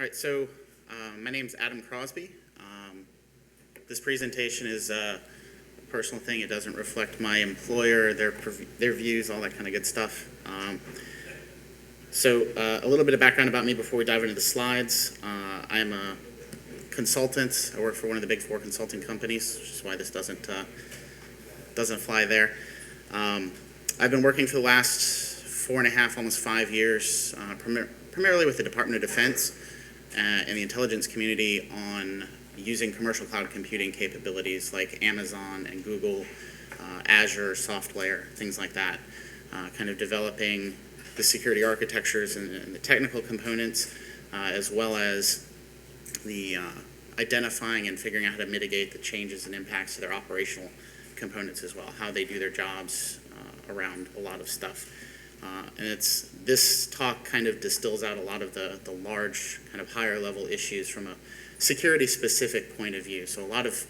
All right, so my name's Adam Crosby. This presentation is a personal thing. It doesn't reflect my employer, their views, all that kind of good stuff. So a little bit of background about me before we dive into the slides. I'm a consultant. I work for one of the big four consulting companies, which is why this doesn't fly there. I've been working for the last 4.5, almost 5 years, primarily with the Department of Defense and the intelligence community on using commercial cloud computing capabilities like Amazon and Google, Azure, software, things like that, kind of developing the security architectures and the technical components, as well as the identifying and figuring out how to mitigate the changes and impacts to their operational components as well, how they do their jobs around a lot of stuff. And this talk kind of distills out a lot of the large kind of higher level issues from a security specific point of view. So a lot of,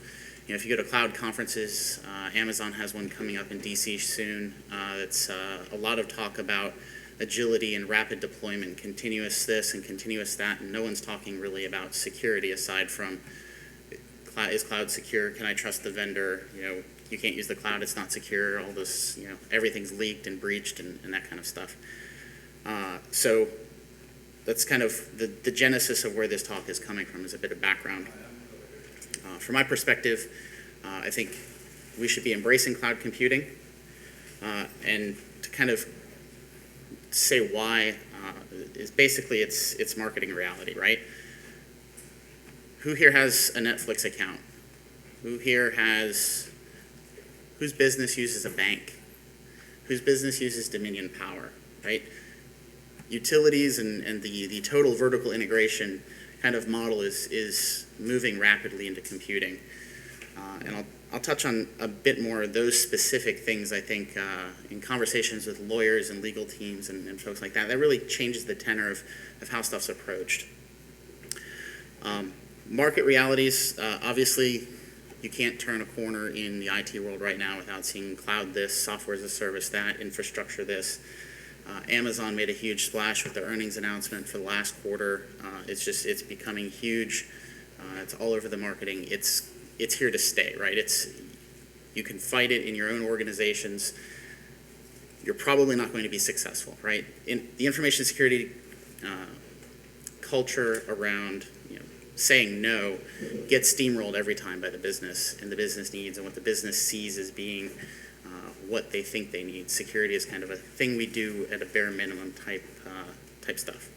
if you go to cloud conferences, Amazon has one coming up in DC soon. It's a lot of talk about agility and rapid deployment, continuous this and continuous that, and no one's talking really about security aside from, is cloud secure? Can I trust the vendor? You can't use the cloud, it's not secure, all this, everything's leaked and breached and that kind of stuff. So that's kind of the genesis of where this talk is coming from, is a bit of background. From my perspective, I think we should be embracing cloud computing, and to kind of say why is basically it's marketing reality, right? Who here has a Netflix account? Whose business uses a bank? Whose business uses Dominion Power, right? Utilities and the total vertical integration kind of model is moving rapidly into computing. And I'll touch on a bit more of those specific things, I think, in conversations with lawyers and legal teams and folks like that. That really changes the tenor of how stuff's approached. Market realities, obviously, you can't turn a corner in the IT world right now without seeing cloud this, software as a service that, infrastructure this. Amazon made a huge splash with their earnings announcement for the last quarter. It's becoming huge. It's all over the marketing. It's here to stay, right? You can fight it in your own organizations. You're probably not going to be successful, right? In the information security culture around saying no gets steamrolled every time by the business and the business needs and what the business sees as being what they think they need. Security is kind of a thing we do at a bare minimum type stuff.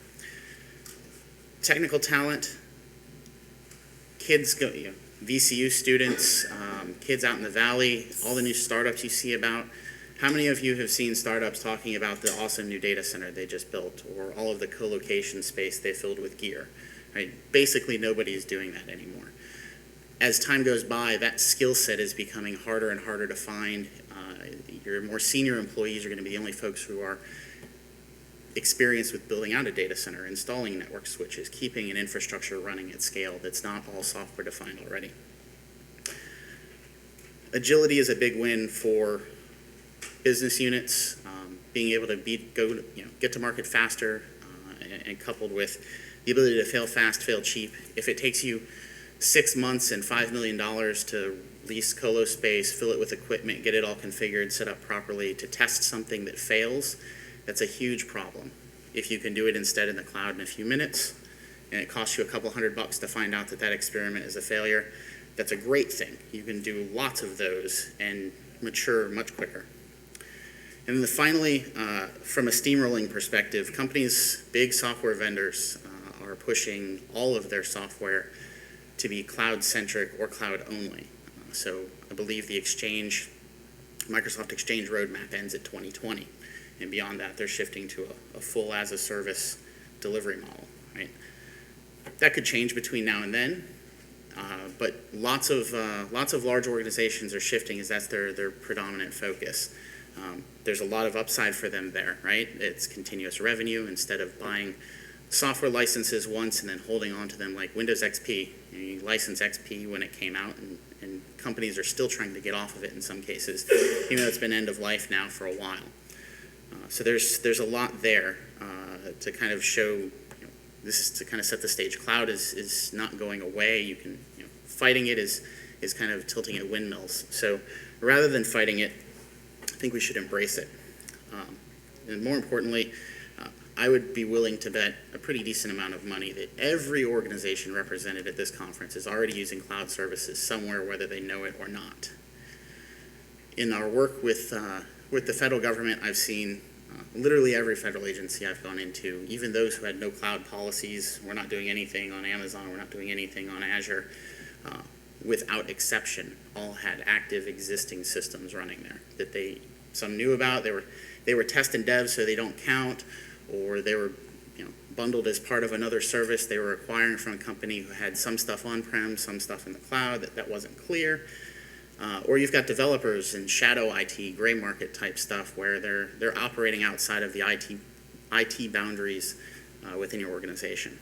Technical talent, kids go, VCU students, kids out in the valley, all the new startups you see about. How many of you have seen startups talking about the awesome new data center they just built, or all of the co-location space they filled with gear? Right? Basically, nobody is doing that anymore. As time goes by, that skill set is becoming harder and harder to find. Your more senior employees are going to be the only folks who are experienced with building out a data center, installing network switches, keeping an infrastructure running at scale that's not all software defined already. Agility is a big win for business units, being able to get to market faster, and coupled with the ability to fail fast, fail cheap. If it takes you 6 months and $5 million to lease colo space, fill it with equipment, get it all configured, set up properly to test something that fails, that's a huge problem. If you can do it instead in the cloud in a few minutes, and it costs you a couple $100 to find out that experiment is a failure, that's a great thing. You can do lots of those and mature much quicker. And then finally, from a steamrolling perspective, companies, big software vendors, are pushing all of their software to be cloud-centric or cloud-only. So I believe the Microsoft Exchange roadmap ends at 2020. And beyond that, they're shifting to a full as-a-service delivery model, right? That could change between now and then, but lots of large organizations are shifting as that's their predominant focus. There's a lot of upside for them there, right? It's continuous revenue instead of buying software licenses once and then holding on to them like Windows XP. You license XP when it came out, and companies are still trying to get off of it in some cases, even though it's been end of life now for a while. So there's a lot there to kind of show this is to kind of set the stage. Cloud is not going away. You can, fighting it is kind of tilting at windmills. So rather than fighting it, I think we should embrace it. And more importantly, I would be willing to bet a pretty decent amount of money that every organization represented at this conference is already using cloud services somewhere, whether they know it or not. In our work with the federal government, I've seen literally every federal agency I've gone into, even those who had no cloud policies. We're not doing anything on Amazon, we're not doing anything on Azure, without exception, all had active existing systems running there that some knew about. They were test and dev, so they don't count, or they were bundled as part of another service they were acquiring from a company who had some stuff on-prem, some stuff in the cloud that wasn't clear. Or you've got developers and shadow IT, gray market type stuff where they're operating outside of the IT boundaries within your organization.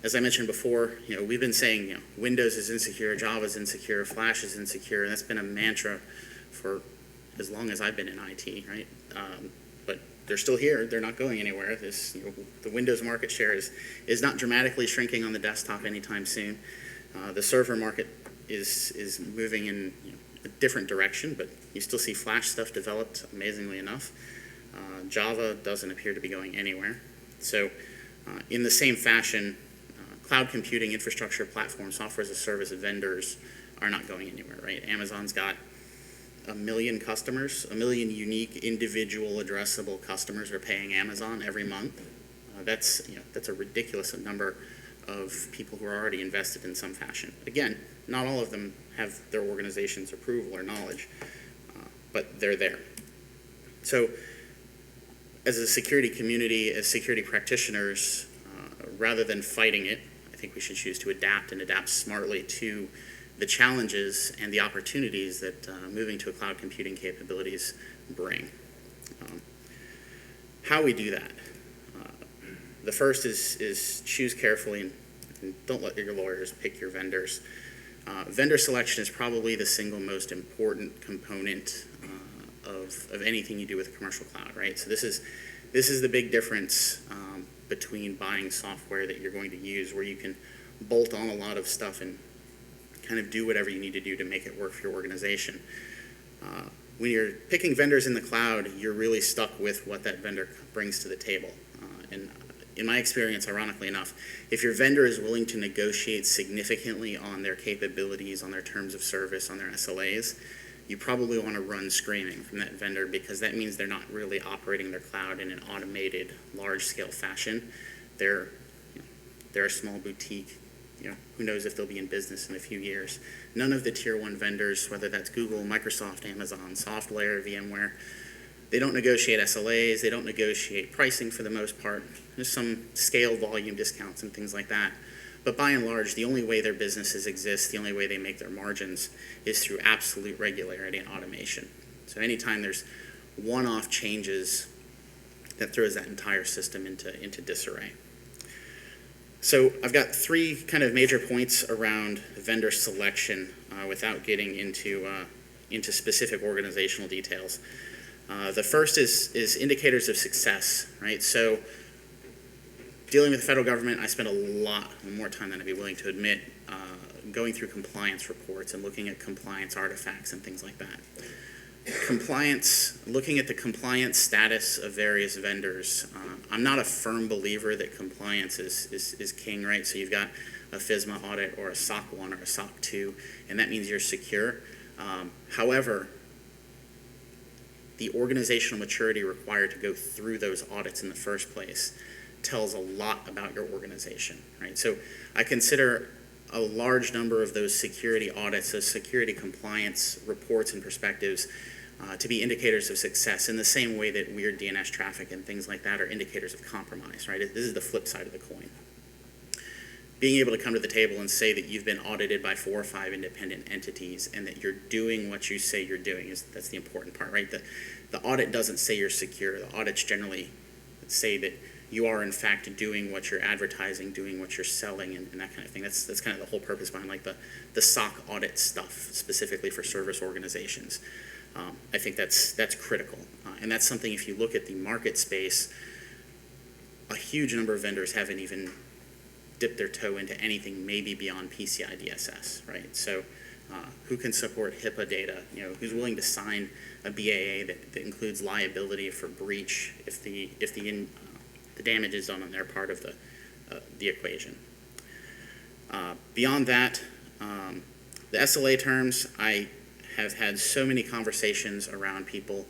As I mentioned before, we've been saying Windows is insecure, Java is insecure, Flash is insecure, and that's been a mantra for as long as I've been in IT, right? But they're still here. They're not going anywhere. The Windows market share is not dramatically shrinking on the desktop anytime soon. The server market is moving in a different direction, but you still see Flash stuff developed amazingly enough. Java doesn't appear to be going anywhere. So in the same fashion, cloud computing, infrastructure, platform, software as a service vendors are not going anywhere, right? Amazon's got 1 million customers, 1 million unique individual addressable customers are paying Amazon every month. That's a ridiculous number of people who are already invested in some fashion. Again, not all of them have their organization's approval or knowledge, but they're there. So as a security community, as security practitioners, rather than fighting it, I think we should choose to adapt and adapt smartly to the challenges and the opportunities that moving to a cloud computing capabilities bring. How we do that. The first is choose carefully and don't let your lawyers pick your vendors. Vendor selection is probably the single most important component of anything you do with a commercial cloud, right? So this is the big difference between buying software that you're going to use, where you can bolt on a lot of stuff and kind of do whatever you need to do to make it work for your organization. When you're picking vendors in the cloud, you're really stuck with what that vendor brings to the table. And in my experience, ironically enough, if your vendor is willing to negotiate significantly on their capabilities, on their terms of service, on their SLAs, you probably want to run screaming from that vendor, because that means they're not really operating their cloud in an automated, large-scale fashion. They're a small boutique. Who knows if they'll be in business in a few years. None of the tier 1 vendors, whether that's Google, Microsoft, Amazon, SoftLayer, VMware, they don't negotiate SLAs, they don't negotiate pricing for the most part. There's some scale volume discounts and things like that. But by and large, the only way their businesses exist, the only way they make their margins is through absolute regularity and automation. So anytime there's one-off changes, that throws that entire system into disarray. So I've got 3 kind of major points around vendor selection without getting into specific organizational details. The first is indicators of success, right? So dealing with the federal government, I spend a lot more time than I'd be willing to admit going through compliance reports and looking at compliance artifacts and things like that. Looking at the compliance status of various vendors. I'm not a firm believer that compliance is king, right? So you've got a FISMA audit or a SOC 1 or a SOC 2, and that means you're secure. However, the organizational maturity required to go through those audits in the first place tells a lot about your organization, right? So I consider a large number of those security audits, those security compliance reports and perspectives to be indicators of success, in the same way that weird DNS traffic and things like that are indicators of compromise, right? This is the flip side of the coin. Being able to come to the table and say that you've been audited by 4 or 5 independent entities and that you're doing what you say you're doing, that's the important part, right? The audit doesn't say you're secure. The audits generally say that you are in fact doing what you're advertising, doing what you're selling, and that kind of thing. That's kind of the whole purpose behind like the SOC audit stuff, specifically for service organizations. I think that's critical, and that's something, if you look at the market space, a huge number of vendors haven't even dipped their toe into anything maybe beyond PCI DSS, right? So who can support HIPAA data? Who's willing to sign a BAA that includes liability for breach if the damage is done on their part of the equation. Beyond that, the SLA terms, I have had so many conversations around people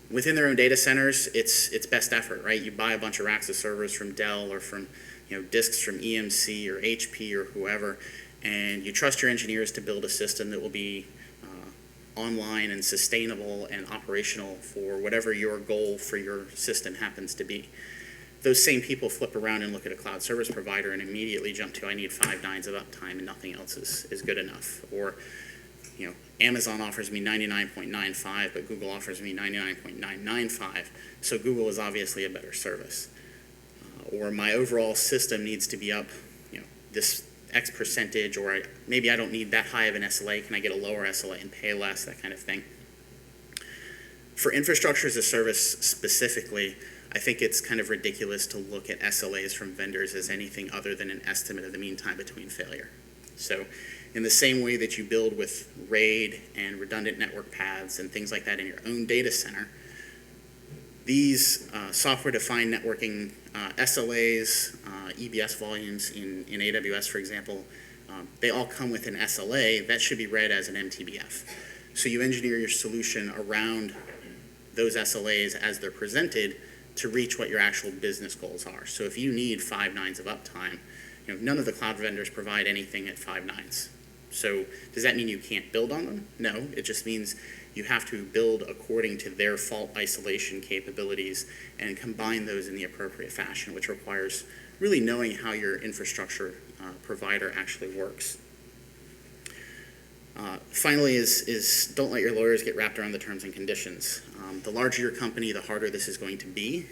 within their own data centers. It's best effort, right? You buy a bunch of racks of servers from Dell or from disks from EMC or HP or whoever, and you trust your engineers to build a system that will be online and sustainable and operational for whatever your goal for your system happens to be. Those same people flip around and look at a cloud service provider and immediately jump to, I need 5 nines of uptime and nothing else is good enough. Or, Amazon offers me 99.95, but Google offers me 99.995, so Google is obviously a better service. Or my overall system needs to be up, this X percentage, or maybe I don't need that high of an SLA, can I get a lower SLA and pay less, that kind of thing. For infrastructure as a service specifically, I think it's kind of ridiculous to look at SLAs from vendors as anything other than an estimate of the mean time between failure. So in the same way that you build with RAID and redundant network paths and things like that in your own data center, these software-defined networking SLAs, EBS volumes in AWS, for example, they all come with an SLA that should be read as an MTBF. So you engineer your solution around those SLAs as they're presented to reach what your actual business goals are. So if you need 5 nines of uptime, none of the cloud vendors provide anything at 5 nines. So does that mean you can't build on them? No, it just means you have to build according to their fault isolation capabilities and combine those in the appropriate fashion, which requires really knowing how your infrastructure provider actually works. Finally is don't let your lawyers get wrapped around the terms and conditions. The larger your company, the harder this is going to be.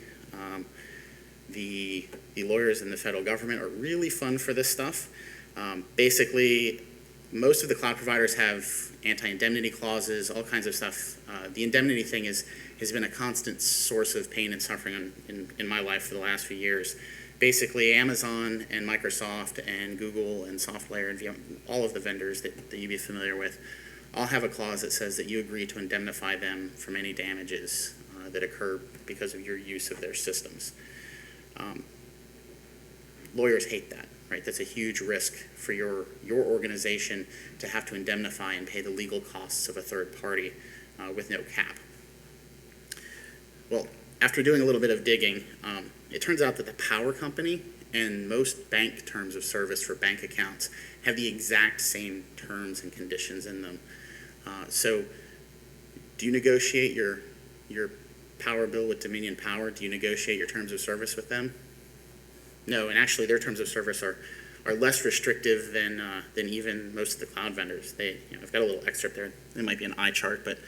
The lawyers in the federal government are really fun for this stuff. Basically, most of the cloud providers have anti-indemnity clauses, all kinds of stuff. The indemnity thing has been a constant source of pain and suffering in my life for the last few years. Basically, Amazon and Microsoft and Google and SoftLayer and VM, all of the vendors that you'd be familiar with, all have a clause that says that you agree to indemnify them from any damages that occur because of your use of their systems. Lawyers hate that, right? That's a huge risk for your organization to have to indemnify and pay the legal costs of a third party with no cap. Well, after doing a little bit of digging, it turns out that the power company and most bank terms of service for bank accounts have the exact same terms and conditions in them. So do you negotiate your power bill with Dominion Power? Do you negotiate your terms of service with them? No, and actually their terms of service are less restrictive than even most of the cloud vendors. I've got a little excerpt there. It might be an eye chart, but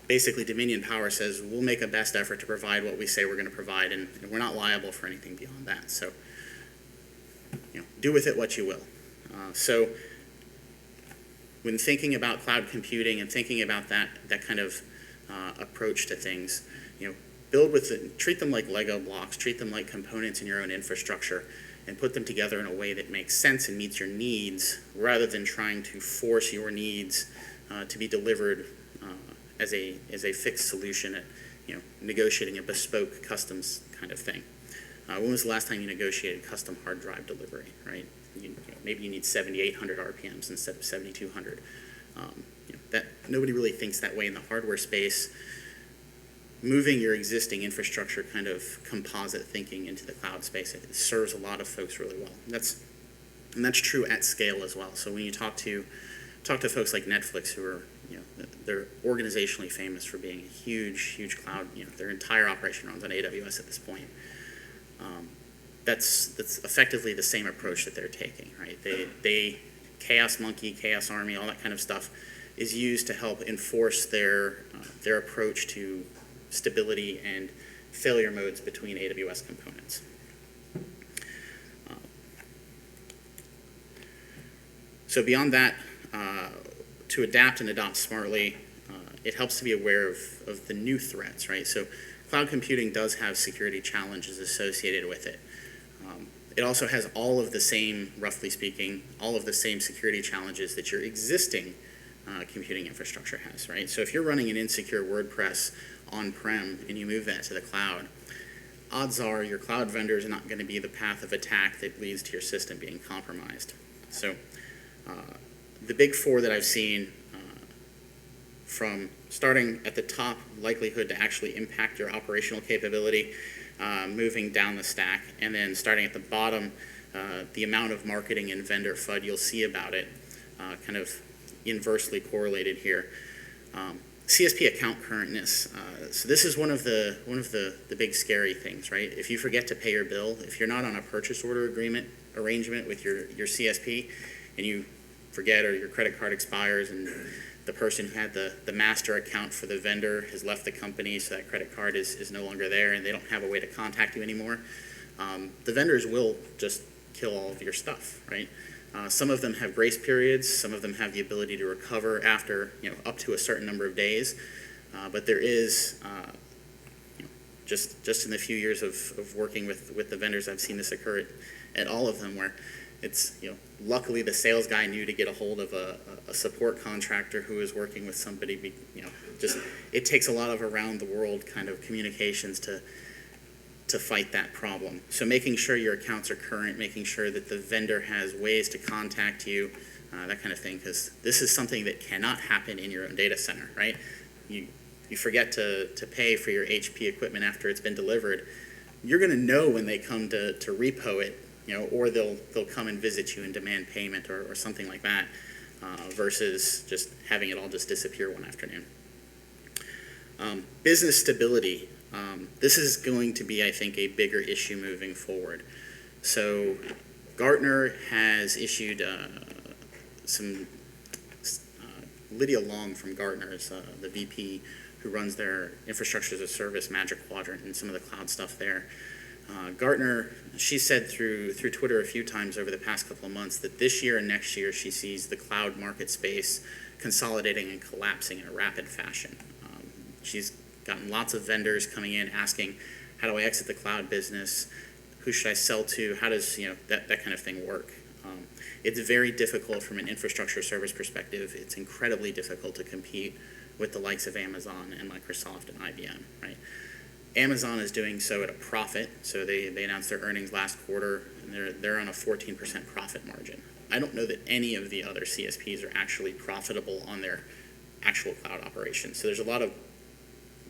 basically Dominion Power says we'll make a best effort to provide what we say we're going to provide, and we're not liable for anything beyond that. So do with it what you will. So when thinking about cloud computing and thinking about that kind of approach to things, treat them like Lego blocks, treat them like components in your own infrastructure, and put them together in a way that makes sense and meets your needs, rather than trying to force your needs to be delivered as a fixed solution at negotiating a bespoke customs kind of thing. When was the last time you negotiated custom hard drive delivery, right? Maybe you need 7,800 RPMs instead of 7,200. That nobody really thinks that way in the hardware space. Moving your existing infrastructure kind of composite thinking into the cloud space, it serves a lot of folks really well. And that's true at scale as well. So when you talk to folks like Netflix, who are they're organizationally famous for being a huge cloud. Their entire operation runs on AWS at this point. That's effectively the same approach that they're taking, right? They Chaos Monkey, Chaos Army, all that kind of stuff is used to help enforce their approach to stability and failure modes between AWS components. So beyond that, to adapt and adopt smartly, it helps to be aware of the new threats, right? So cloud computing does have security challenges associated with it. It also has all of the same, roughly speaking, all of the same security challenges that your existing computing infrastructure has, right? So if you're running an insecure WordPress on-prem and you move that to the cloud, odds are your cloud vendor is not going to be the path of attack that leads to your system being compromised. So the big four that I've seen, from starting at the top, likelihood to actually impact your operational capability, moving down the stack, and then starting at the bottom, the amount of marketing and vendor FUD you'll see about it, kind of inversely correlated here. CSP account currentness. So this is one of the big scary things, right? If you forget to pay your bill, if you're not on a purchase order arrangement with your CSP, and you forget, or your credit card expires, and the person who had the master account for the vendor has left the company, so that credit card is no longer there, and they don't have a way to contact you anymore, the vendors will just kill all of your stuff, right? Some of them have grace periods. Some of them have the ability to recover after, up to a certain number of days. But there is, just in the few years of working with the vendors, I've seen this occur at all of them, where it's, luckily the sales guy knew to get a hold of a support contractor who was working with somebody. Just it takes a lot of around the world kind of communications to fight that problem. So making sure your accounts are current, making sure that the vendor has ways to contact you, that kind of thing, because this is something that cannot happen in your own data center, right? You forget to pay for your HP equipment after it's been delivered. You're going to know when they come to repo it, or they'll come and visit you and demand payment or something like that, versus just having it all just disappear one afternoon. Business stability. This is going to be, I think, a bigger issue moving forward. So Gartner has issued Lydia Long from Gartner is the VP who runs their infrastructure as a service magic quadrant and some of the cloud stuff there. Gartner, she said through Twitter a few times over the past couple of months that this year and next year she sees the cloud market space consolidating and collapsing in a rapid fashion. She's gotten lots of vendors coming in asking, how do I exit the cloud business? Who should I sell to? How does that kind of thing work? It's very difficult from an infrastructure service perspective. It's incredibly difficult to compete with the likes of Amazon and Microsoft and IBM, right? Amazon is doing so at a profit. So they announced their earnings last quarter, and they're on a 14% profit margin. I don't know that any of the other CSPs are actually profitable on their actual cloud operations. So there's a lot of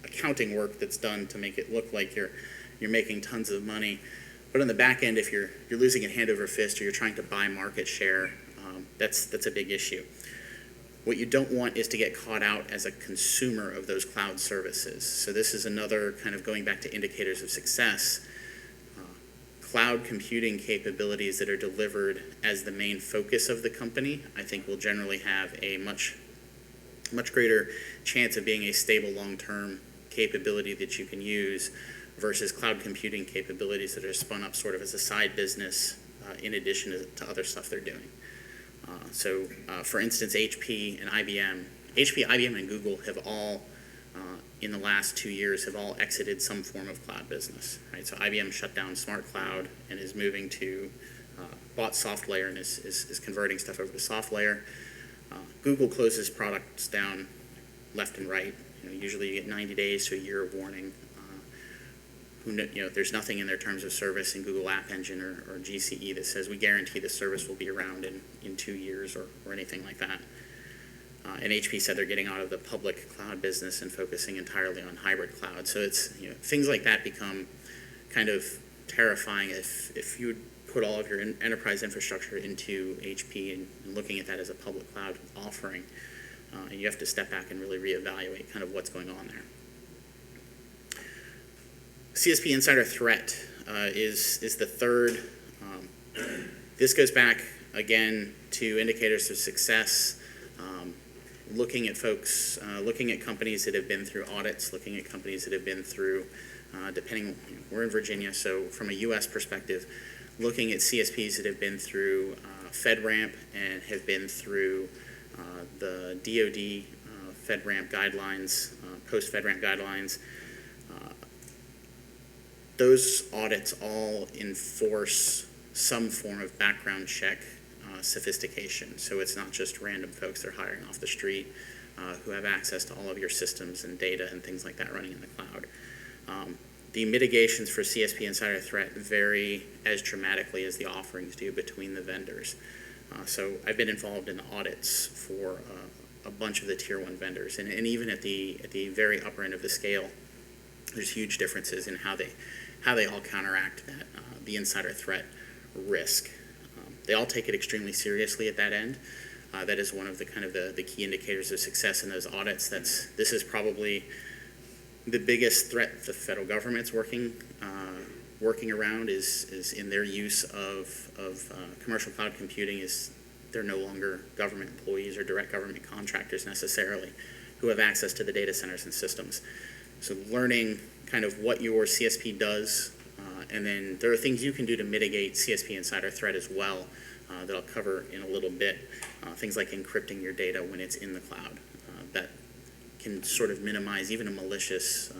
accounting work that's done to make it look like you're making tons of money, but on the back end, if you're losing it hand over fist or you're trying to buy market share, that's a big issue. What you don't want is to get caught out as a consumer of those cloud services. So this is another kind of going back to indicators of success. Cloud computing capabilities that are delivered as the main focus of the company, I think, will generally have a much greater chance of being a stable long-term capability that you can use versus cloud computing capabilities that are spun up sort of as a side business in addition to other stuff they're doing. So for instance, HP, IBM, and Google have all, in the last 2 years, have all exited some form of cloud business, right? So IBM shut down Smart Cloud and is moving to, bought SoftLayer and is converting stuff over to SoftLayer. Google closes products down left and right. Usually you get 90 days to a year of warning. There's nothing in their terms of service in Google App Engine or GCE that says we guarantee the service will be around in 2 years or anything like that. And HP said they're getting out of the public cloud business and focusing entirely on hybrid cloud. So it's things like that become kind of terrifying if you would put all of your enterprise infrastructure into HP and looking at that as a public cloud offering. And you have to step back and really reevaluate kind of what's going on there. CSP insider threat is the third. This goes back again to indicators of success, looking at folks, looking at companies that have been through audits, looking at companies that have been through, we're in Virginia, so from a U.S. perspective, looking at CSPs that have been through FedRAMP and have been through the DoD FedRAMP guidelines, post-FedRAMP guidelines. those audits all enforce some form of background check sophistication. So it's not just random folks they're hiring off the street who have access to all of your systems and data and things like that running in the cloud. The mitigations for CSP insider threat vary as dramatically as the offerings do between the vendors. So I've been involved in the audits for a bunch of the tier 1 vendors, and even at the very upper end of the scale, there's huge differences in how they all counteract that the insider threat risk. They all take it extremely seriously at that end. That is one of the kind of the key indicators of success in those audits. This is probably the biggest threat the federal government's working around is in their use of commercial cloud computing. Is they're no longer government employees or direct government contractors necessarily who have access to the data centers and systems. So learning kind of what your CSP does, and then there are things you can do to mitigate CSP insider threat as well that I'll cover in a little bit. Things like encrypting your data when it's in the cloud. That can sort of minimize even a malicious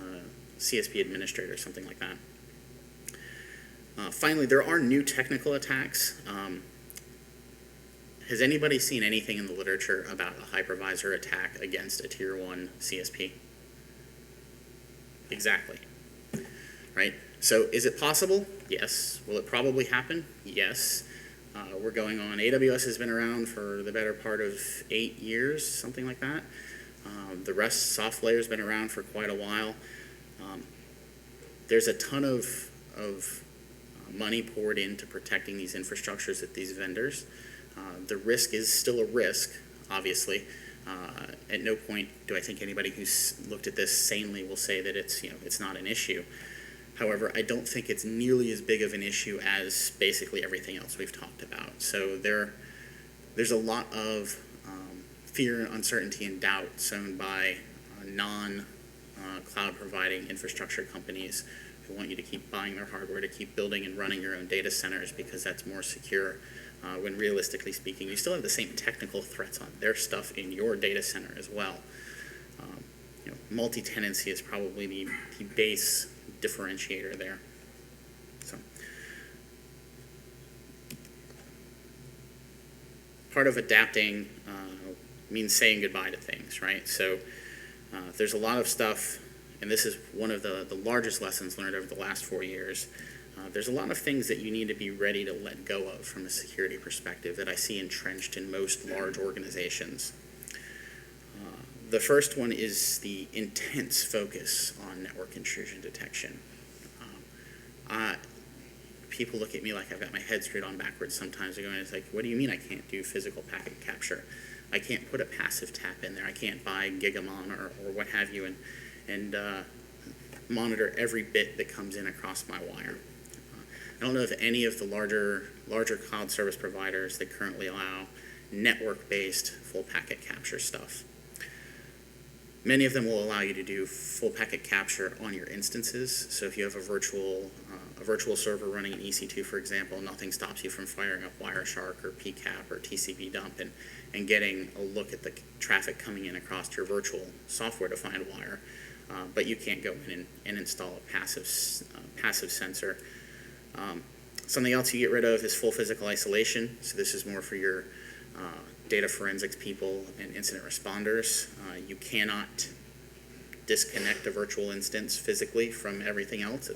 CSP administrator, something like that. Finally, there are new technical attacks. Has anybody seen anything in the literature about a hypervisor attack against a tier 1 CSP? Exactly. Right? So is it possible? Yes. Will it probably happen? Yes. We're going on. AWS has been around for the better part of 8 years, something like that. The rest, SoftLayer, has been around for quite a while. There's a ton of money poured into protecting these infrastructures at these vendors. The risk is still a risk, obviously. At no point do I think anybody who's looked at this sanely will say that it's not an issue. However, I don't think it's nearly as big of an issue as basically everything else we've talked about. So there's a lot of fear, uncertainty, and doubt sown by non-cloud providing infrastructure companies who want you to keep buying their hardware, to keep building and running your own data centers because that's more secure. When realistically speaking, you still have the same technical threats on their stuff in your data center as well. Multitenancy is probably the base differentiator there. So, part of adapting means saying goodbye to things, right? So there's a lot of stuff, and this is one of the largest lessons learned over the last 4 years. There's a lot of things that you need to be ready to let go of from a security perspective that I see entrenched in most large organizations. The first one is the intense focus on network intrusion detection. People look at me like I've got my head screwed on backwards sometimes. They're going, it's like, what do you mean I can't do physical packet capture? I can't put a passive tap in there. I can't buy Gigamon or what have you and monitor every bit that comes in across my wire. I don't know if any of the larger cloud service providers that currently allow network-based full packet capture stuff. Many of them will allow you to do full packet capture on your instances. So if you have a virtual server running in EC2, for example, nothing stops you from firing up Wireshark or PCAP or TCP dump and getting a look at the traffic coming in across your virtual software-defined wire. But you can't go in and install a passive sensor. Something else you get rid of is full physical isolation. So this is more for your data forensics people and incident responders. You cannot disconnect a virtual instance physically from everything else.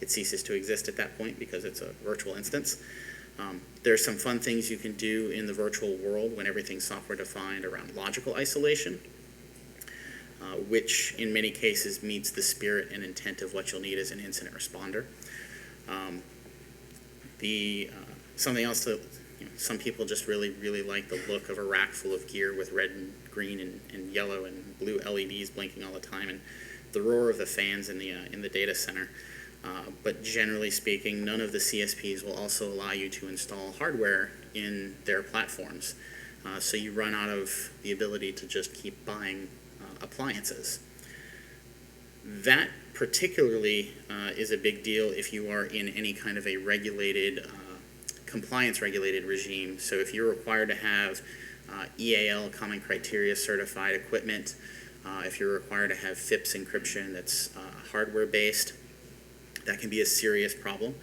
It ceases to exist at that point because it's a virtual instance. There's some fun things you can do in the virtual world when everything's software defined around logical isolation, which in many cases meets the spirit and intent of what you'll need as an incident responder. Something else that some people just really like the look of a rack full of gear with red and green and yellow and blue LEDs blinking all the time, and the roar of the fans in the data center. But generally speaking, none of the CSPs will also allow you to install hardware in their platforms. So you run out of the ability to just keep buying appliances. That particularly is a big deal if you are in any kind of a regulated, compliance-regulated regime. So if you're required to have EAL, Common Criteria certified equipment, if you're required to have FIPS encryption that's hardware-based, that can be a serious problem.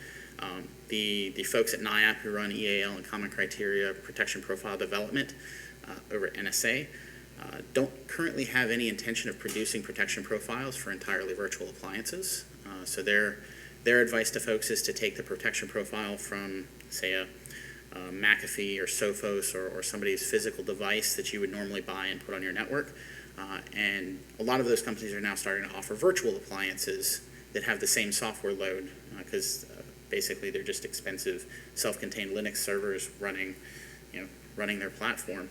The folks at NIAP who run EAL and Common Criteria Protection Profile Development over at NSA don't currently have any intention of producing protection profiles for entirely virtual appliances. So their advice to folks is to take the protection profile from, say, a McAfee or Sophos or somebody's physical device that you would normally buy and put on your network. And a lot of those companies are now starting to offer virtual appliances that have the same software load because basically they're just expensive self-contained Linux servers running their platform.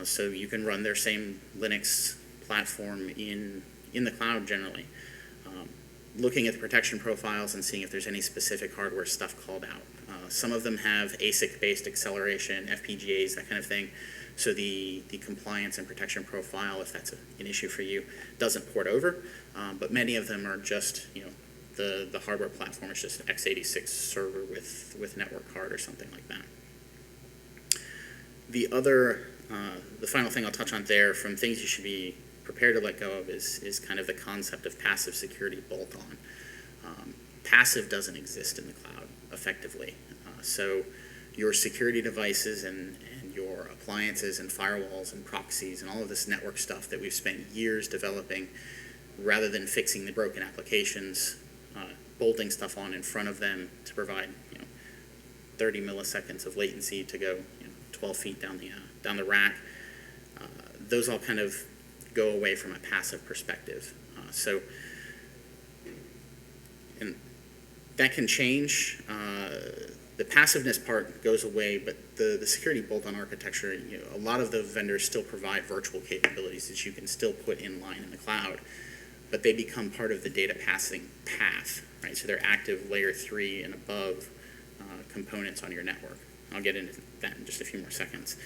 So you can run their same Linux platform in the cloud generally. Looking at the protection profiles and seeing if there's any specific hardware stuff called out. Some of them have ASIC-based acceleration, FPGAs, that kind of thing. So the compliance and protection profile, if that's an issue for you, doesn't port over. But many of them are just, the hardware platform is just an x86 server with network card or something like that. The final thing I'll touch on there from things you should be prepared to let go of is kind of the concept of passive security bolt-on. Passive doesn't exist in the cloud effectively. So your security devices and your appliances and firewalls and proxies and all of this network stuff that we've spent years developing, rather than fixing the broken applications, bolting stuff on in front of them to provide 30 milliseconds of latency to go 12 feet down the rack, those all kind of go away from a passive perspective. And that can change. The passiveness part goes away, but the security bolt-on architecture, a lot of the vendors still provide virtual capabilities that you can still put in line in the cloud, but they become part of the data passing path, right? So they're active layer 3 and above components on your network. I'll get into that in just a few more seconds.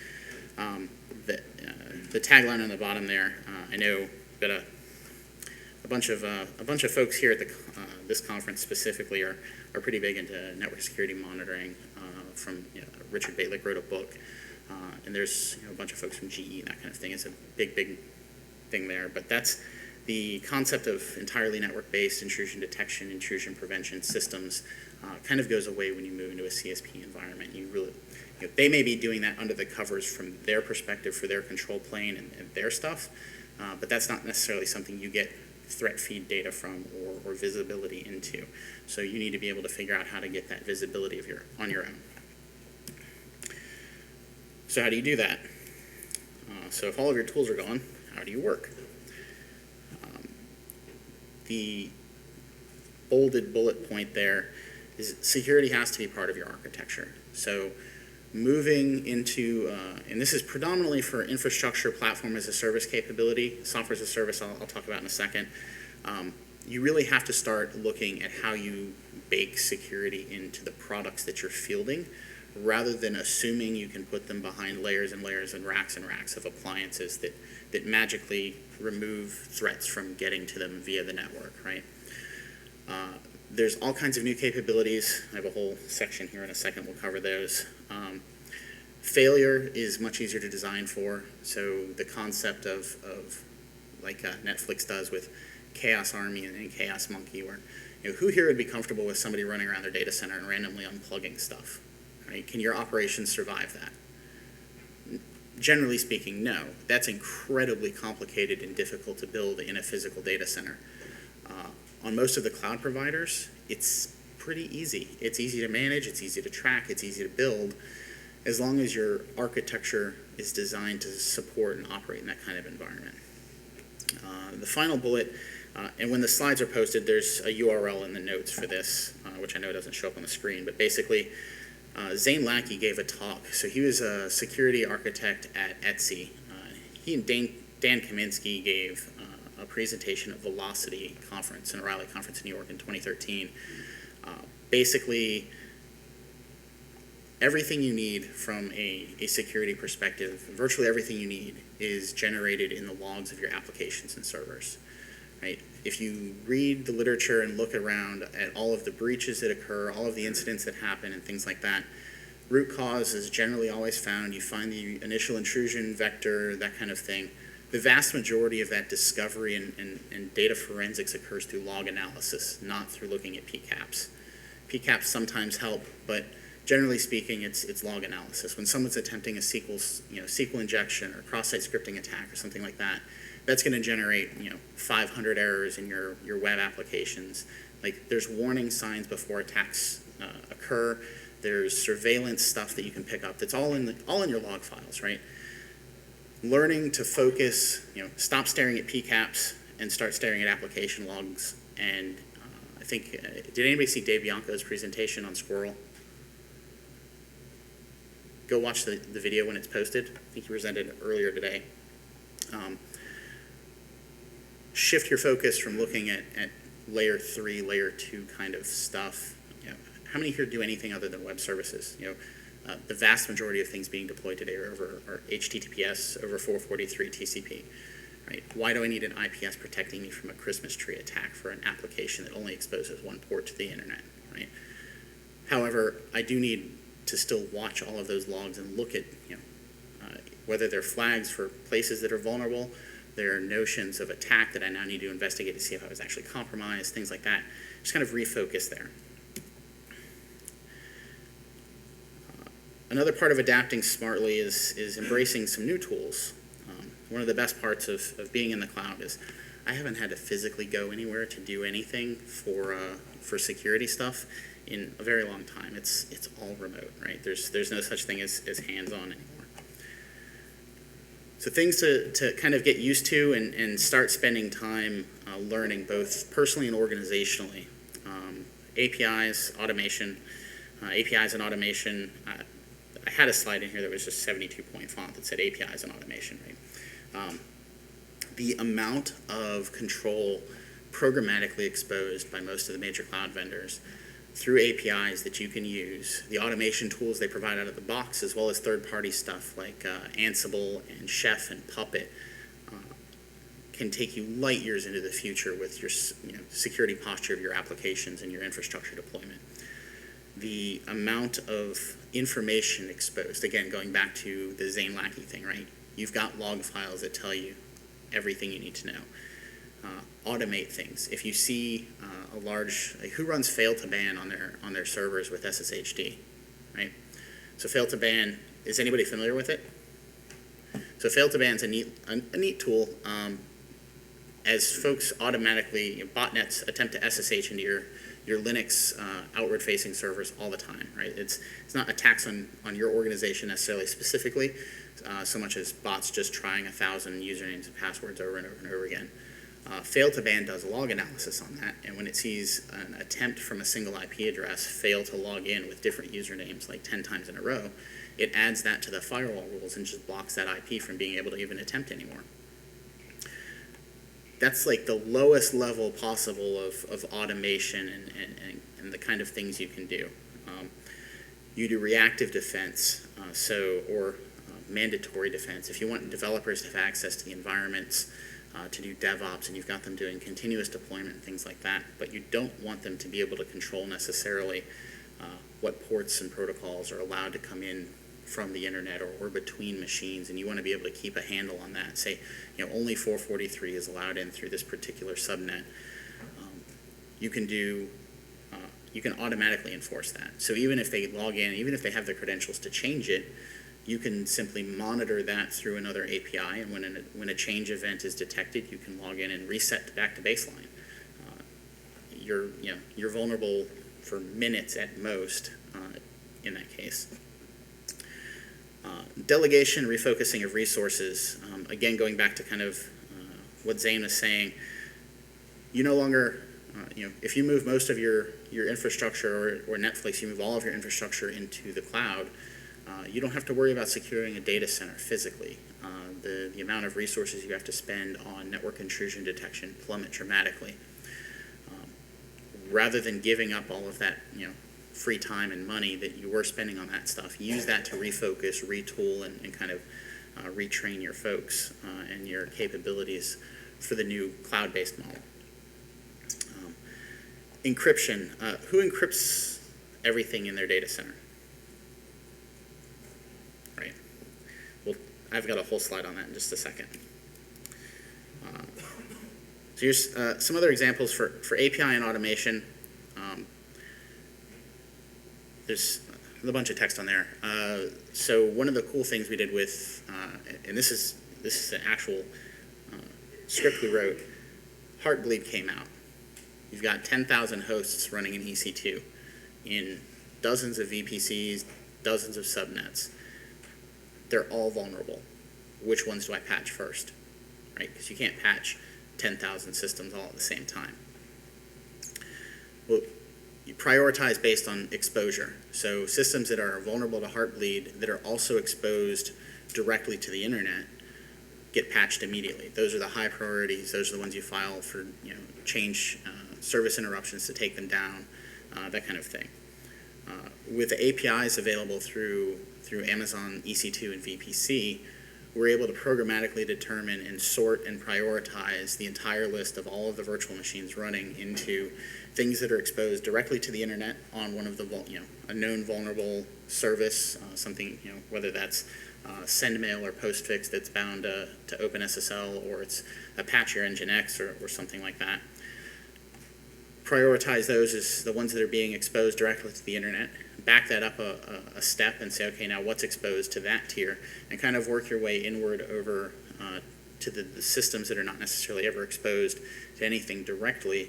The tagline on the bottom there, I know that a bunch of folks here at this conference specifically are pretty big into network security monitoring. From Richard Balick wrote a book, and there's a bunch of folks from GE and that kind of thing. It's a big thing there, but that's the concept of entirely network-based intrusion detection, intrusion prevention systems kind of goes away when you move into a CSP environment. They may be doing that under the covers from their perspective for their control plane and their stuff, but that's not necessarily something you get threat feed data from or visibility into. So you need to be able to figure out how to get that visibility on your own. So how do you do that? So if all of your tools are gone, how do you work? The bolded bullet point there is security has to be part of your architecture. So moving into, and this is predominantly for infrastructure platform as a service capability, software as a service I'll talk about in a second. You really have to start looking at how you bake security into the products that you're fielding, rather than assuming you can put them behind layers and layers and racks of appliances that magically remove threats from getting to them via the network, right? There's all kinds of new capabilities. I have a whole section here in a second. We'll cover those. Failure is much easier to design for. So the concept of like Netflix does with Chaos Army and Chaos Monkey, where who here would be comfortable with somebody running around their data center and randomly unplugging stuff? Right? Can your operations survive that? Generally speaking, no. That's incredibly complicated and difficult to build in a physical data center. On most of the cloud providers, it's pretty easy. It's easy to manage, it's easy to track, it's easy to build, as long as your architecture is designed to support and operate in that kind of environment. The final bullet, and when the slides are posted, there's a URL in the notes for this, which I know doesn't show up on the screen, but basically, Zane Lackey gave a talk. So he was a security architect at Etsy. He and Dan Kaminsky gave a presentation at Velocity Conference, an O'Reilly Conference in New York in 2013. Basically, everything you need from a security perspective, virtually everything you need, is generated in the logs of your applications and servers. Right? If you read the literature and look around at all of the breaches that occur, all of the incidents that happen and things like that, root cause is generally always found. You find the initial intrusion vector, that kind of thing. The vast majority of that discovery and data forensics occurs through log analysis, not through looking at PCAPs. PCAPs sometimes help, but generally speaking, it's log analysis. When someone's attempting a SQL injection or cross-site scripting attack or something like that, that's going to generate 500 errors in your web applications. Like, there's warning signs before attacks occur. There's surveillance stuff that you can pick up. That's all in your log files, right? Learning to focus, stop staring at PCAPs and start staring at application logs. And I think, did anybody see Dave Bianco's presentation on Squirrel? Go watch the video when it's posted. I think he presented it earlier today. Shift your focus from looking at layer 3, layer 2 kind of stuff. How many here do anything other than web services? The vast majority of things being deployed today are HTTPS over 443 TCP. Right? Why do I need an IPS protecting me from a Christmas tree attack for an application that only exposes one port to the internet? Right? However, I do need to still watch all of those logs and look at whether they're flags for places that are vulnerable, there are notions of attack that I now need to investigate to see if I was actually compromised, things like that. Just kind of refocus there. Another part of adapting smartly is embracing some new tools. One of the best parts of being in the cloud is I haven't had to physically go anywhere to do anything for security stuff in a very long time. It's all remote, right? There's no such thing as hands-on anymore. So things to kind of get used to and start spending time learning both personally and organizationally. APIs, automation, APIs and automation. I had a slide in here that was just 72-point font that said APIs and automation, right? The amount of control programmatically exposed by most of the major cloud vendors through APIs that you can use, the automation tools they provide out of the box, as well as third-party stuff like Ansible and Chef and Puppet, can take you light years into the future with your security posture of your applications and your infrastructure deployment. The amount of information exposed, again, going back to the Zane Lackey thing, right? You've got log files that tell you everything you need to know. Automate things. If you see a large, who runs fail to ban on their servers with SSHD, right? So fail to ban, is anybody familiar with it? So fail to ban is a neat tool. As folks automatically, botnets attempt to SSH into your Linux outward-facing servers all the time, right? It's not attacks on your organization necessarily specifically, so much as bots just trying 1,000 usernames and passwords over and over and over again. Fail to ban does log analysis on that, and when it sees an attempt from a single IP address fail to log in with different usernames like 10 times in a row, it adds that to the firewall rules and just blocks that IP from being able to even attempt anymore. That's like the lowest level possible of automation and the kind of things you can do. You do reactive defense, or mandatory defense. If you want developers to have access to the environments, to do DevOps, and you've got them doing continuous deployment and things like that, but you don't want them to be able to control necessarily what ports and protocols are allowed to come in from the internet or between machines, and you want to be able to keep a handle on that. Say, only 443 is allowed in through this particular subnet. You can automatically enforce that. So even if they log in, even if they have the credentials to change it, you can simply monitor that through another API, and when a change event is detected, you can log in and reset back to baseline. You're vulnerable for minutes at most in that case. Delegation, refocusing of resources. Again, going back to kind of what Zane was saying, you no longer, if you move most of your infrastructure or Netflix, you move all of your infrastructure into the cloud, you don't have to worry about securing a data center physically. The amount of resources you have to spend on network intrusion detection plummet dramatically. Rather than giving up all of that, free time and money that you were spending on that stuff, use that to refocus, retool, and kind of retrain your folks and your capabilities for the new cloud-based model. Encryption. Who encrypts everything in their data center? Right. Well, I've got a whole slide on that in just a second. So here's some other examples for API and automation. There's a bunch of text on there. So one of the cool things we did with, and this is an actual script we wrote. Heartbleed came out. You've got 10,000 hosts running in EC2 in dozens of VPCs, dozens of subnets. They're all vulnerable. Which ones do I patch first? Right? Because you can't patch 10,000 systems all at the same time. Well, you prioritize based on exposure. So systems that are vulnerable to Heartbleed that are also exposed directly to the internet get patched immediately. Those are the high priorities. Those are the ones you file for, change service interruptions to take them down, that kind of thing. With the APIs available through Amazon EC2 and VPC, we're able to programmatically determine and sort and prioritize the entire list of all of the virtual machines running into things that are exposed directly to the internet on one of the, a known vulnerable service, something, whether that's send mail or postfix that's bound to OpenSSL, or it's Apache or Nginx or something like that. Prioritize those as the ones that are being exposed directly to the internet. Back that up a step and say, okay, now what's exposed to that tier, and kind of work your way inward over to the systems that are not necessarily ever exposed to anything directly.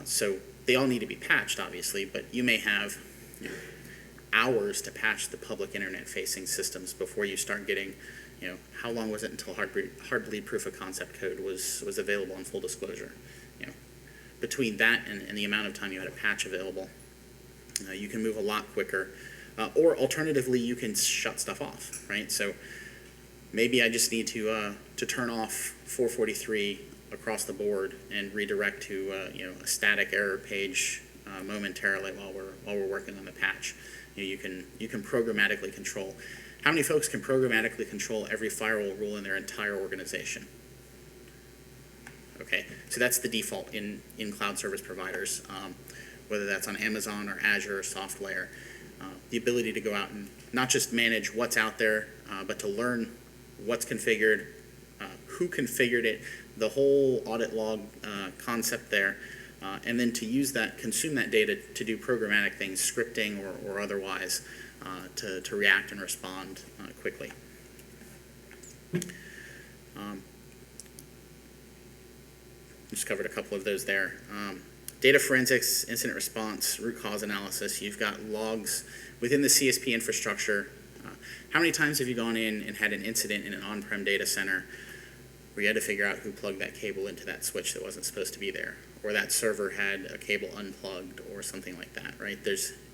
So they all need to be patched, obviously, but you may have hours to patch the public internet-facing systems before you start getting, how long was it until Heartbleed proof of concept code was available in full disclosure? Between that and the amount of time you had a patch available, you can move a lot quicker. Or alternatively, you can shut stuff off, right? So maybe I just need to turn off 443 across the board and redirect to a static error page momentarily while we're working on the patch. You can programmatically control. How many folks can programmatically control every firewall rule in their entire organization? Okay, so that's the default in cloud service providers, whether that's on Amazon or Azure or SoftLayer. The ability to go out and not just manage what's out there, but to learn what's configured, who configured it, the whole audit log concept there, and then to use that, consume that data to do programmatic things, scripting or otherwise, to react and respond quickly. Just covered a couple of those there. Data forensics, incident response, root cause analysis. You've got logs within the CSP infrastructure. How many times have you gone in and had an incident in an on-prem data center where you had to figure out who plugged that cable into that switch that wasn't supposed to be there, or that server had a cable unplugged or something like that, right?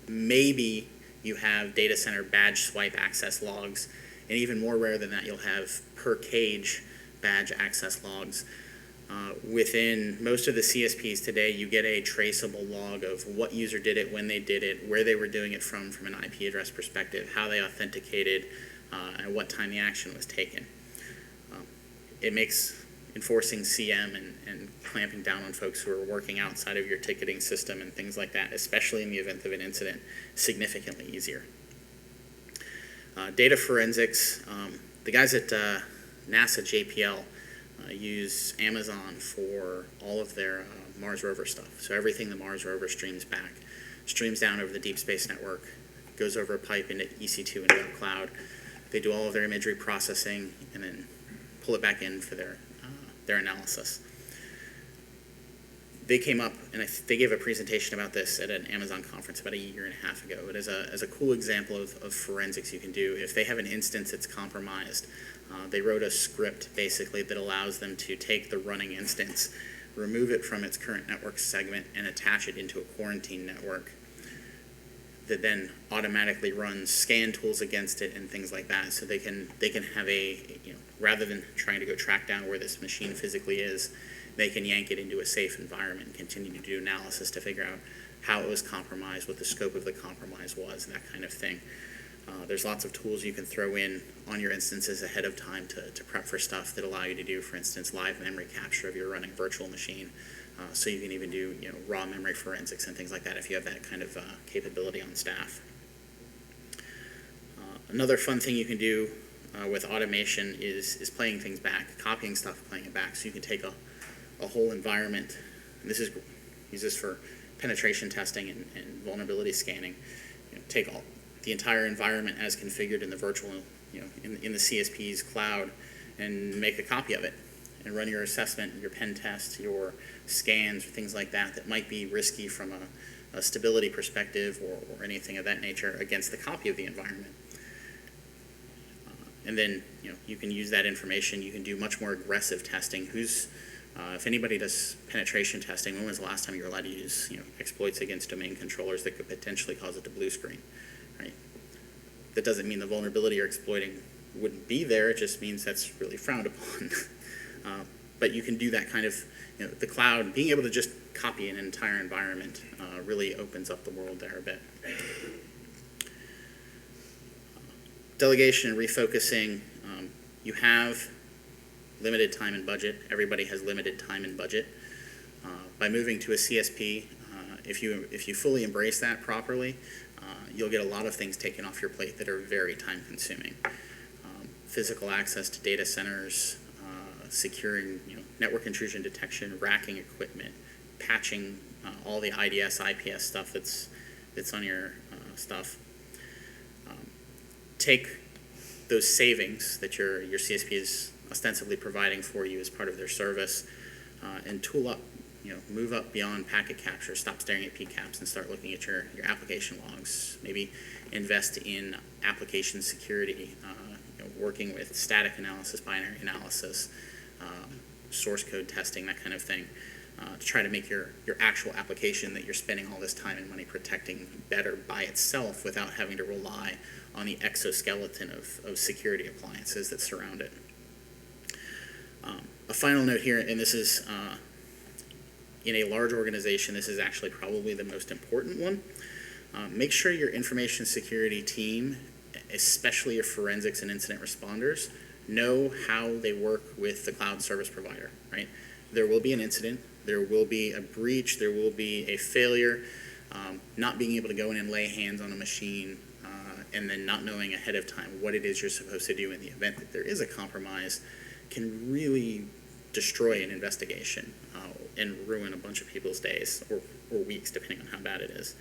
Maybe you have data center badge swipe access logs, and even more rare than that, you'll have per cage badge access logs. Within most of the CSPs today, you get a traceable log of what user did it, when they did it, where they were doing it from an IP address perspective, how they authenticated, and what time the action was taken. It makes enforcing CM and clamping down on folks who are working outside of your ticketing system and things like that, especially in the event of an incident, significantly easier. Data forensics, the guys at NASA JPL use Amazon for all of their Mars rover stuff. So everything the Mars rover streams back, streams down over the deep space network, goes over a pipe into EC2 and web cloud. They do all of their imagery processing and then pull it back in for their analysis. They came up and they gave a presentation about this at an Amazon conference about 1.5 years ago. It is a cool example of forensics you can do. If they have an instance that's compromised, they wrote a script basically that allows them to take the running instance, remove it from its current network segment, and attach it into a quarantine network that then automatically runs scan tools against it and things like that. So they can have rather than trying to go track down where this machine physically is, they can yank it into a safe environment and continue to do analysis to figure out how it was compromised, what the scope of the compromise was, and that kind of thing. There's lots of tools you can throw in on your instances ahead of time to prep for stuff that allow you to do, for instance, live memory capture of your running virtual machine. So you can even do raw memory forensics and things like that if you have that kind of capability on staff. Another fun thing you can do with automation is playing things back, copying stuff, playing it back. So you can take a whole environment, and use this for penetration testing and vulnerability scanning. Take the entire environment as configured in the virtual, in the CSP's cloud, and make a copy of it, and run your assessment, your pen test, your scans, things like that might be risky from a stability perspective or anything of that nature against the copy of the environment. And then you can use that information. You can do much more aggressive testing. If anybody does penetration testing, when was the last time you were allowed to use exploits against domain controllers that could potentially cause it to blue screen, right? That doesn't mean the vulnerability you're exploiting wouldn't be there. It just means that's really frowned upon. But you can do that kind of, the cloud, being able to just copy an entire environment really opens up the world there a bit. Delegation and refocusing, you have limited time and budget. Everybody has limited time and budget. By moving to a CSP, if you fully embrace that properly, you'll get a lot of things taken off your plate that are very time consuming. Physical access to data centers, securing network intrusion detection, racking equipment, patching all the IDS, IPS stuff that's on your stuff. Take those savings that your CSP is ostensibly providing for you as part of their service, and tool up, move up beyond packet capture, stop staring at PCAPs and start looking at your application logs. Maybe invest in application security, working with static analysis, binary analysis, source code testing, that kind of thing, to try to make your actual application that you're spending all this time and money protecting better by itself without having to rely on the exoskeleton of security appliances that surround it. A final note here, and this is in a large organization, this is actually probably the most important one. Make sure your information security team, especially your forensics and incident responders, know how they work with the cloud service provider, right? There will be an incident, there will be a breach, there will be a failure. Not being able to go in and lay hands on a machine and then not knowing ahead of time what it is you're supposed to do in the event that there is a compromise can really destroy an investigation and ruin a bunch of people's days or weeks, depending on how bad it is.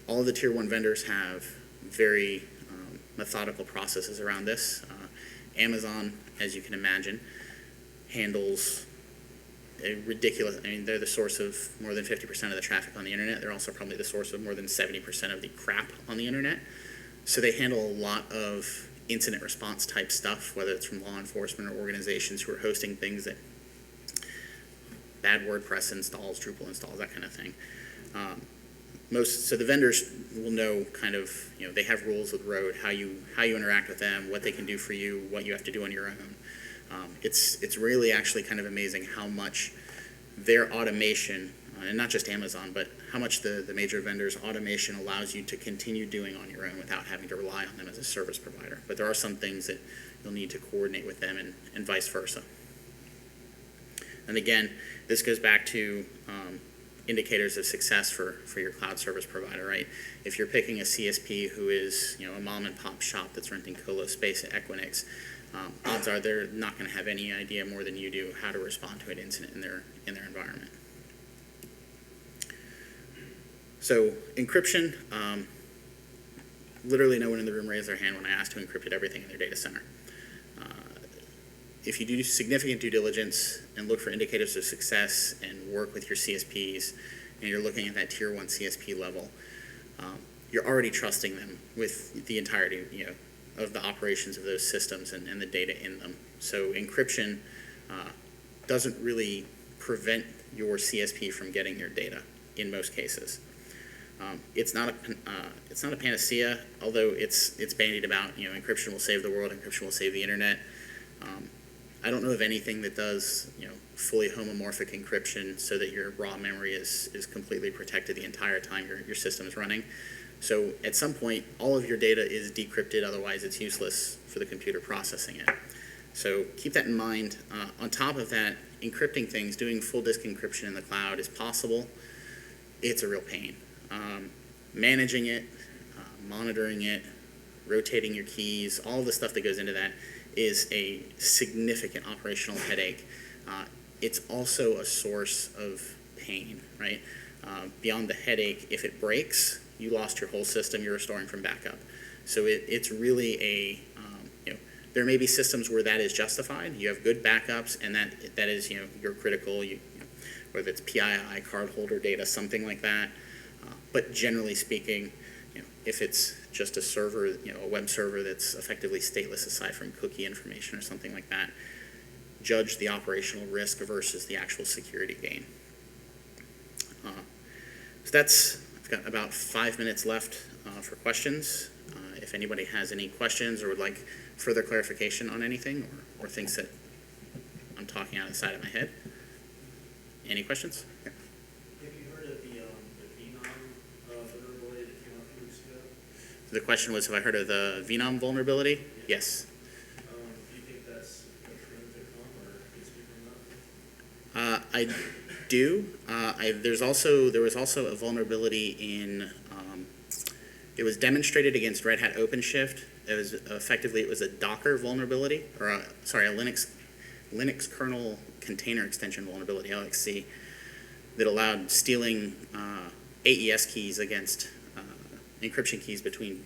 All of the tier 1 vendors have very methodical processes around this. Amazon, as you can imagine, handles a ridiculous, they're the source of more than 50% of the traffic on the internet. They're also probably the source of more than 70% of the crap on the internet. So they handle a lot of incident response type stuff, whether it's from law enforcement or organizations who are hosting things that bad WordPress installs, Drupal installs, that kind of thing. So the vendors will know kind of, they have rules of the road, how you interact with them, what they can do for you, what you have to do on your own. It's really actually kind of amazing how much their automation, and not just Amazon, but how much the major vendors' automation allows you to continue doing on your own without having to rely on them as a service provider. But there are some things that you'll need to coordinate with them and vice versa. And again, this goes back to indicators of success for your cloud service provider, right? If you're picking a CSP who is a mom and pop shop that's renting colo space at Equinix, odds are they're not going to have any idea more than you do how to respond to an incident in their environment. So encryption, literally no one in the room raised their hand when I asked who encrypted everything in their data center. If you do significant due diligence and look for indicators of success and work with your CSPs, and you're looking at that tier 1 CSP level, you're already trusting them with the entirety of the operations of those systems and the data in them. So encryption doesn't really prevent your CSP from getting your data in most cases. It's not a panacea, although it's bandied about. Encryption will save the world. Encryption will save the internet. I don't know of anything that does fully homomorphic encryption so that your raw memory is completely protected the entire time your system is running. So at some point, all of your data is decrypted, otherwise it's useless for the computer processing it. So keep that in mind. On top of that, encrypting things, doing full disk encryption in the cloud is possible. It's a real pain. Managing it, monitoring it, rotating your keys, all the stuff that goes into that is a significant operational headache. It's also a source of pain, right? Beyond the headache, if it breaks, you lost your whole system you're restoring from backup. So it's really a, there may be systems where that is justified. You have good backups, and that is, you're critical, whether it's PII, cardholder data, something like that. But generally speaking, if it's just a server, a web server that's effectively stateless aside from cookie information or something like that, judge the operational risk versus the actual security gain. So I've got about 5 minutes left for questions. If anybody has any questions or would like further clarification on anything or thinks that I'm talking out of the side of my head. Any questions? Yeah. Have you heard of the VNOM vulnerability that came up a few weeks ago? The question was, have I heard of the VNOM vulnerability? Yeah. Yes. Do you think that's a trend to come, or can you speak on that? I do. There was also a vulnerability in. It was demonstrated against Red Hat OpenShift. It was a Docker vulnerability, or a Linux kernel container extension vulnerability, LXC, that allowed stealing AES keys against encryption keys between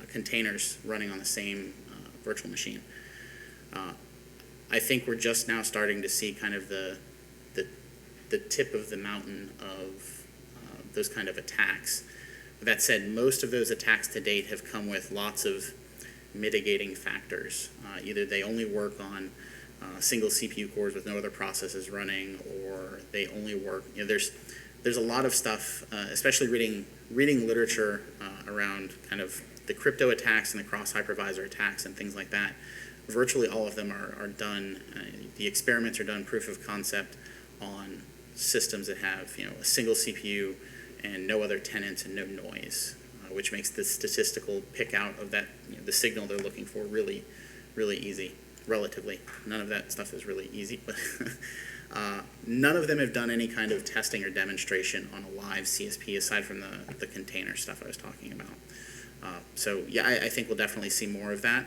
containers running on the same virtual machine. I think we're just now starting to see kind of the tip of the mountain of those kind of attacks. That said, most of those attacks to date have come with lots of mitigating factors. Either they only work on single CPU cores with no other processes running, or they only work. There's a lot of stuff, especially reading literature around kind of the crypto attacks and the cross-hypervisor attacks and things like that. Virtually all of them are done. The experiments are done proof of concept on systems that have a single CPU and no other tenants and no noise, which makes the statistical pick out of that the signal they're looking for really, really easy. Relatively, none of that stuff is really easy, but none of them have done any kind of testing or demonstration on a live CSP aside from the container stuff I was talking about. So yeah, I think we'll definitely see more of that.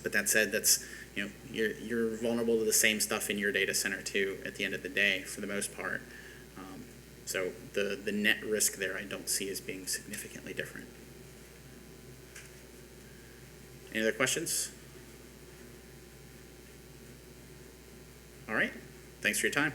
But that said, that's you're vulnerable to the same stuff in your data center too. At the end of the day, for the most part. So the net risk there I don't see as being significantly different. Any other questions? All right. Thanks for your time.